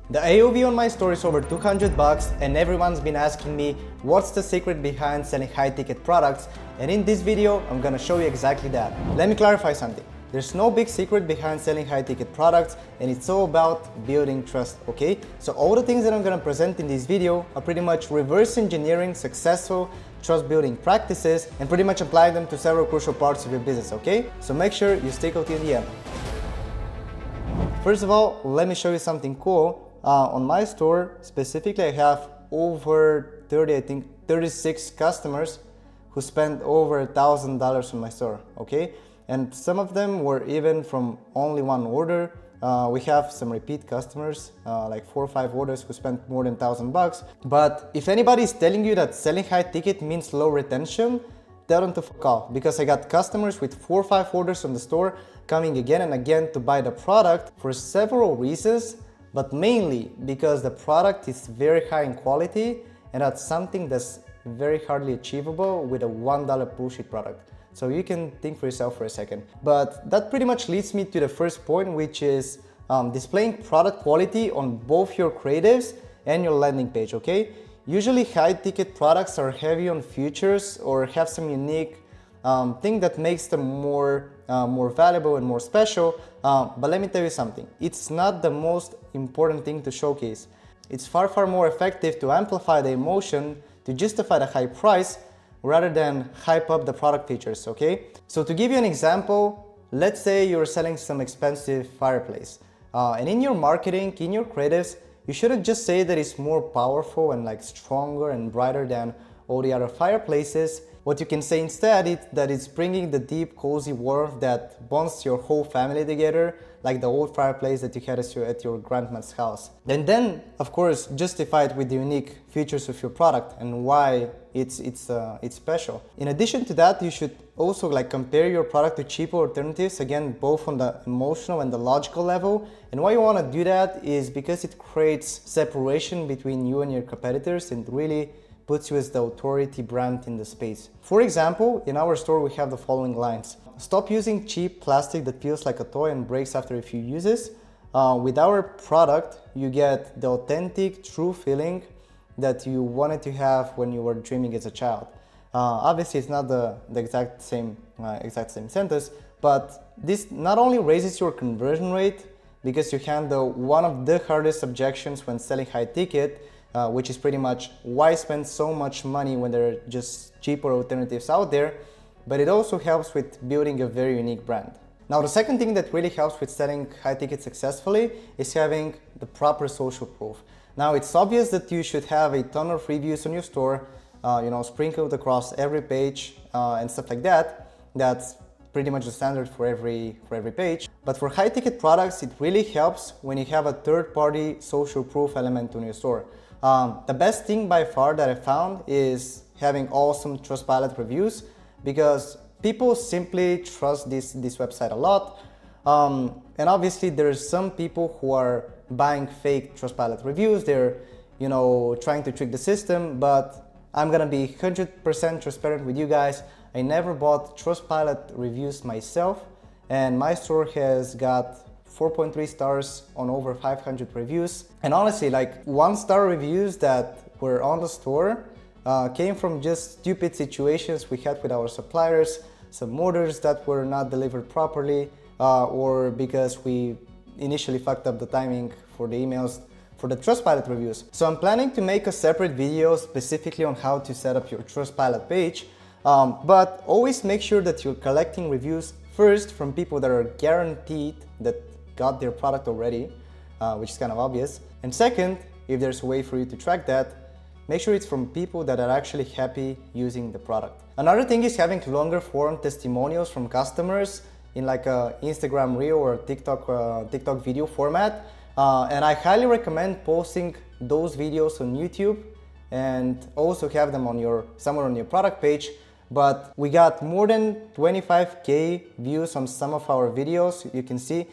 The AOV on my store is over 200 bucks and everyone's been asking me what's the secret behind selling high ticket products, and in this video I'm gonna show you exactly that. Let me clarify something. There's no big secret behind selling high ticket products, and it's all about building trust, okay? So all the things that I'm gonna present in this video are pretty much reverse engineering successful trust building practices and pretty much applying them to several crucial parts of your business, okay? So make sure you stick out till the end. First of all, let me show you something cool. On my store specifically, I have over 36 customers who spent over $1,000 on my store, okay? And some of them were even from only one order. We have some repeat customers, like 4 or 5 orders who spent more than 1,000 bucks. But if anybody is telling you that selling high ticket means low retention, tell them to fuck off, because I got customers with 4 or 5 orders on the store coming again and again to buy the product for several reasons, but mainly because the product is very high in quality, and that's something that's very hardly achievable with a $1 bullshit product. So you can think for yourself for a second. But that pretty much leads me to the first point, which is displaying product quality on both your creatives and your landing page, okay? Usually high ticket products are heavy on features or have some unique thing that makes them more valuable and more special. But let me tell you something, it's not the most important thing to showcase. It's far more effective to amplify the emotion, to justify the high price, rather than hype up the product features, okay? So to give you an example, let's say you're selling some expensive fireplace. And in your marketing, in your creatives, you shouldn't just say that it's more powerful and like stronger and brighter than all the other fireplaces. What you can say instead is that it's bringing the deep, cozy warmth that bonds your whole family together, like the old fireplace that you had at your grandma's house. And then, of course, justify it with the unique features of your product and why it's special. In addition to that, you should also like compare your product to cheaper alternatives, again, both on the emotional and the logical level. And why you want to do that is because it creates separation between you and your competitors and really puts you as the authority brand in the space. For example, in our store we have the following lines. Stop using cheap plastic that feels like a toy and breaks after a few uses. With our product, you get the authentic, true feeling that you wanted to have when you were dreaming as a child. Obviously, it's not the exact same sentence, but this not only raises your conversion rate because you handle one of the hardest objections when selling high ticket, which is pretty much why spend so much money when there are just cheaper alternatives out there, but it also helps with building a very unique brand. Now, the second thing that really helps with selling high ticket successfully is having the proper social proof. Now, it's obvious that you should have a ton of reviews on your store, sprinkled across every page and stuff like that. That's pretty much the standard for every page. But for high ticket products, it really helps when you have a third-party social proof element on your store. The best thing by far that I found is having awesome Trustpilot reviews, because people simply trust this website a lot. And obviously there's some people who are buying fake Trustpilot reviews. They're, trying to trick the system, but I'm gonna be 100% transparent with you guys. I never bought Trustpilot reviews myself, and my store has got 4.3 stars on over 500 reviews. And honestly, like 1-star reviews that were on the store came from just stupid situations we had with our suppliers, some orders that were not delivered properly, or because we initially fucked up the timing for the emails for the Trustpilot reviews. So I'm planning to make a separate video specifically on how to set up your Trustpilot page, but always make sure that you're collecting reviews first from people that are guaranteed that got their product already, which is kind of obvious. And second, if there's a way for you to track that, make sure it's from people that are actually happy using the product. Another thing is having longer form testimonials from customers in like a Instagram reel or TikTok video format. And I highly recommend posting those videos on YouTube and also have them on somewhere on your product page. But we got more than 25K views on some of our videos. You can see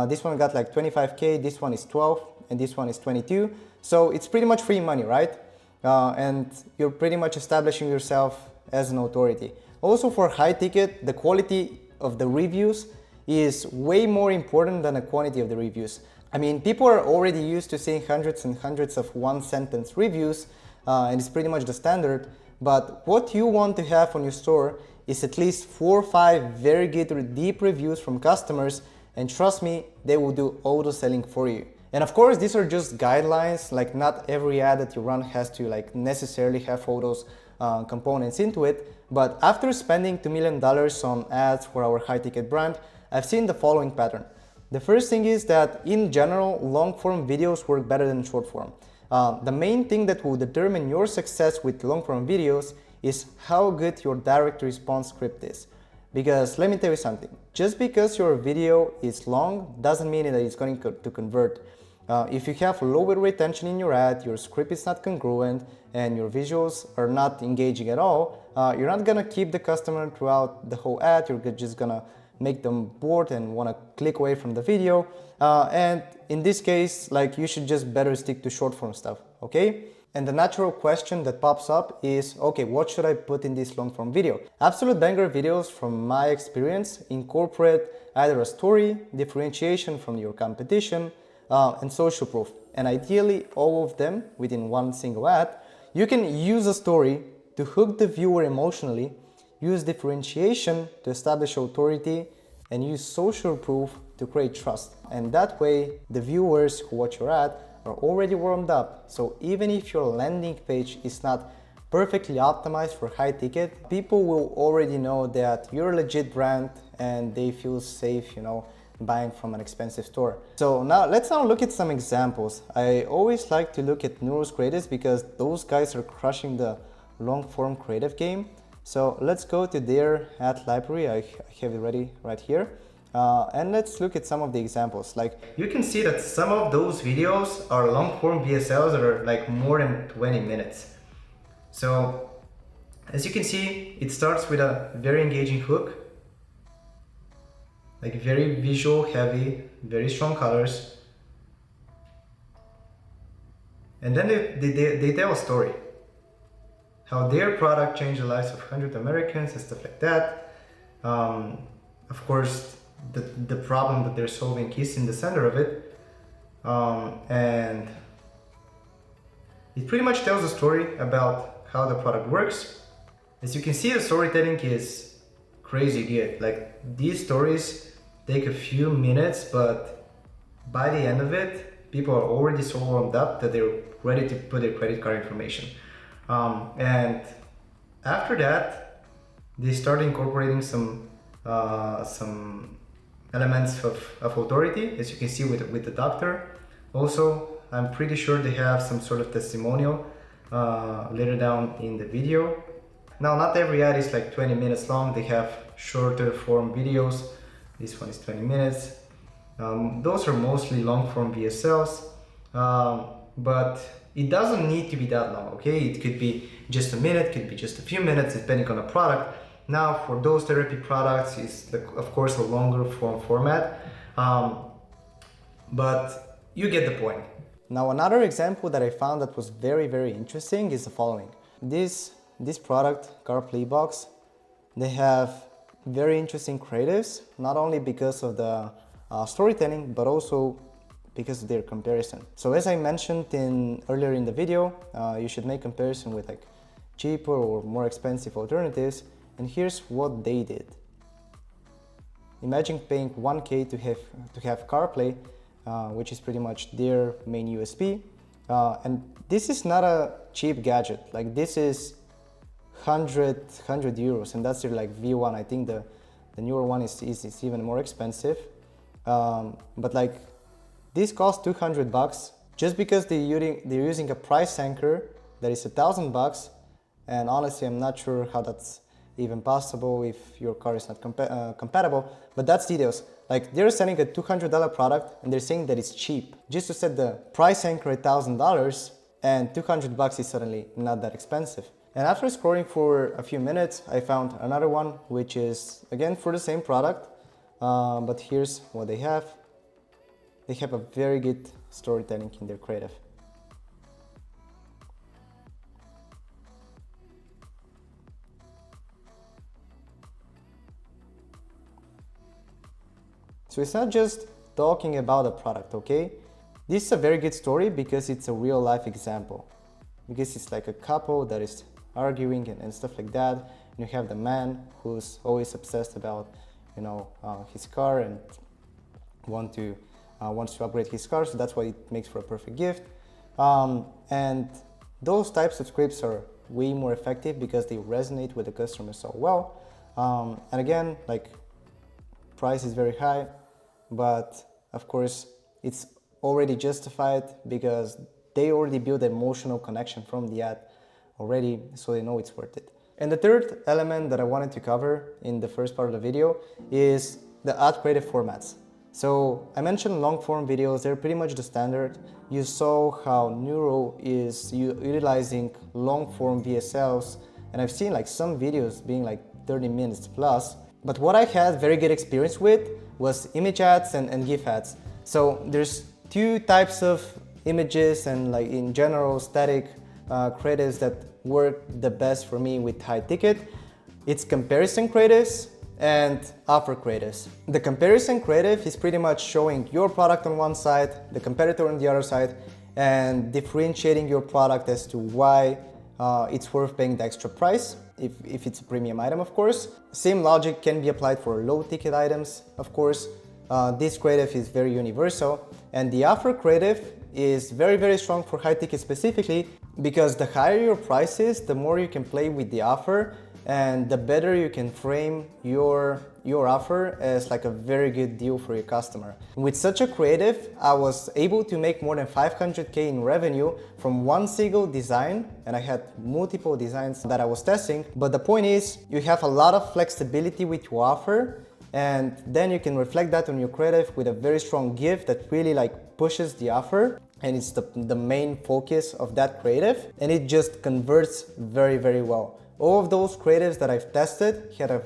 this one got like 25K, this one is 12, and this one is 22. So it's pretty much free money, right? And you're pretty much establishing yourself as an authority. Also for high ticket, the quality of the reviews is way more important than the quantity of the reviews. I mean, people are already used to seeing hundreds and hundreds of one-sentence reviews, and it's pretty much the standard. But what you want to have on your store is at least 4 or 5 very good or deep reviews from customers, and trust me, they will do auto selling for you. And of course, these are just guidelines. Like, not every ad that you run has to like necessarily have all those components into it. But after spending $2 million on ads for our high-ticket brand, I've seen the following pattern. The first thing is that in general, long-form videos work better than short-form. The main thing that will determine your success with long-form videos is how good your direct response script is. Because let me tell you something, just because your video is long doesn't mean that it's going to convert. If you have lower retention in your ad, your script is not congruent, and your visuals are not engaging at all, you're not gonna keep the customer throughout the whole ad. You're just gonna make them bored and want to click away from the video. And in this case, like, you should just better stick to short form stuff, okay? And the natural question that pops up is, okay, what should I put in this long form video? Absolute banger videos, from my experience, incorporate either a story, differentiation from your competition, and social proof. And ideally, all of them within one single ad. You can use a story to hook the viewer emotionally, use differentiation to establish authority, and use social proof to create trust. And that way, the viewers who watch your ad are already warmed up. So even if your landing page is not perfectly optimized for high ticket, people will already know that you're a legit brand and they feel safe, you know, buying from an expensive store. So let's look at some examples. I always like to look at Nuro's creatives because those guys are crushing the long form creative game. So let's go to their ad library. I have it ready right here. And let's look at some of the examples. Like, you can see that some of those videos are long form VSLs that are like more than 20 minutes. So as you can see, it starts with a very engaging hook, like very visual heavy, very strong colors. And then they tell a story, how their product changed the lives of 100 Americans and stuff like that. Of course, the problem that they're solving is in the center of it. And it pretty much tells a story about how the product works. As you can see, the storytelling is crazy good. Like, these stories take a few minutes, but by the end of it, people are already so warmed up that they're ready to put their credit card information. And after that, they start incorporating some elements of authority, as you can see with the doctor. Also, I'm pretty sure they have some sort of testimonial later down in the video. Now, not every ad is like 20 minutes long. They have shorter form videos. This one is 20 minutes. Those are mostly long form VSLs, but it doesn't need to be that long, okay? It could be just a minute, could be just a few minutes, depending on the product. Now, for those therapy products, it's of course a longer form format, but you get the point. Now, another example that I found that was very, very interesting is the following. This product, CarPlay Box, they have very interesting creatives, not only because of the storytelling, but also because of their comparison. So as I mentioned earlier in the video, you should make comparison with like cheaper or more expensive alternatives. And here's what they did. Imagine paying $1K to have CarPlay, which is pretty much their main USP. And this is not a cheap gadget. Like, this is 100 euros, and that's their like V1. I think the newer one is even more expensive. But like, this costs $200 just because they're using a price anchor that is $1,000. And honestly, I'm not sure how that's even possible if your car is not compatible, but that's details. Like, they're selling a $200 product and they're saying that it's cheap just to set the price anchor at $1,000, and $200 is suddenly not that expensive. And after scrolling for a few minutes, I found another one, which is again for the same product, but here's what they have. They have a very good storytelling in their creative. So it's not just talking about the product, okay? This is a very good story because it's a real life example. Because it's like a couple that is arguing and stuff like that. And you have the man who's always obsessed about, his car and wants to upgrade his car, so that's why it makes for a perfect gift. And those types of scripts are way more effective because they resonate with the customer so well. And again, like, price is very high, but of course it's already justified because they already built an emotional connection from the ad already, so they know it's worth it. And the third element that I wanted to cover in the first part of the video is the ad creative formats. So I mentioned long form videos, they're pretty much the standard. You saw how Neuro is utilizing long form VSLs, and I've seen like some videos being like 30 minutes plus. But what I had very good experience with was image ads and GIF ads. So there's two types of images and, like, in general static creatives that work the best for me with high ticket. It's comparison creatives and offer creatives. The comparison creative is pretty much showing your product on one side, the competitor on the other side, and differentiating your product as to why it's worth paying the extra price, if it's a premium item, of course. Same logic can be applied for low ticket items, of course. This creative is very universal, and the offer creative is very, very strong for high ticket specifically, because the higher your price is, the more you can play with the offer and the better you can frame your offer as like a very good deal for your customer. With such a creative, I was able to make more than 500K in revenue from one single design, and I had multiple designs that I was testing. But the point is, you have a lot of flexibility with your offer, and then you can reflect that on your creative with a very strong gift that really like pushes the offer, and it's the main focus of that creative, and it just converts very, very well. All of those creatives that I've tested had a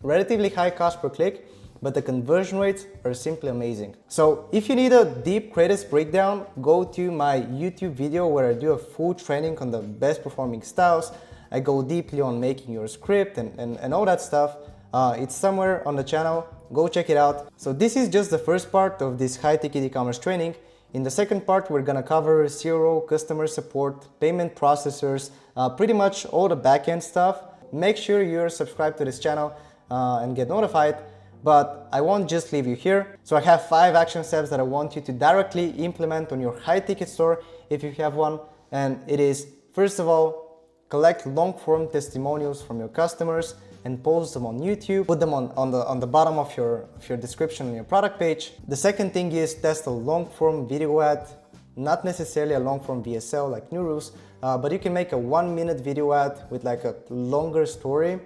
relatively high cost per click, but the conversion rates are simply amazing. So if you need a deep creatives breakdown, go to my YouTube video where I do a full training on the best performing styles. I go deeply on making your script and all that stuff. It's somewhere on the channel, go check it out. So this is just the first part of this high ticket e-commerce training. In the second part, we're gonna cover CRO, customer support, payment processors, pretty much all the backend stuff. Make sure you're subscribed to this channel and get notified, but I won't just leave you here. So I have 5 action steps that I want you to directly implement on your high ticket store if you have one. And it is, first of all, collect long form testimonials from your customers and post them on YouTube. Put them on the bottom of your description on your product page. The second thing is test a long form video ad, not necessarily a long form VSL like Nurus, but you can make a 1-minute video ad with like a longer story,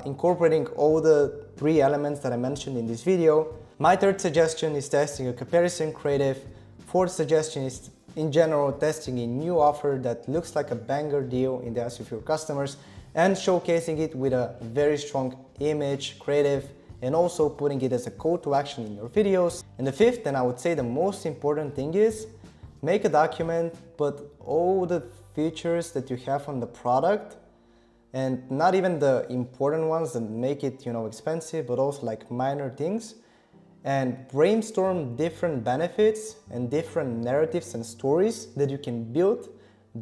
incorporating all the 3 elements that I mentioned in this video. My third suggestion is testing a comparison creative. Fourth suggestion is, in general, testing a new offer that looks like a banger deal in the eyes of your customers, and showcasing it with a very strong image creative, and also putting it as a call to action in your videos. And the fifth, and I would say the most important thing, is make a document, put all the features that you have on the product, and not even the important ones that make it, expensive, but also like minor things, and brainstorm different benefits and different narratives and stories that you can build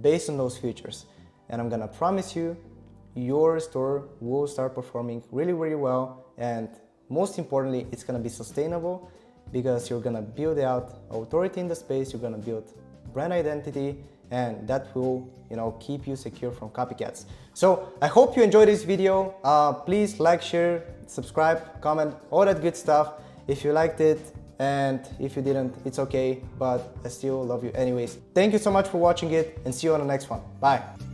based on those features. And I'm gonna promise you, your store will start performing really, really well, and most importantly, it's gonna be sustainable because you're gonna build out authority in the space, you're gonna build brand identity, and that will, keep you secure from copycats. So I hope you enjoyed this video. Please like, share, subscribe, comment, all that good stuff if you liked it, and if you didn't, it's okay, but I still love you anyways. Thank you so much for watching it, and see you on the next one. Bye.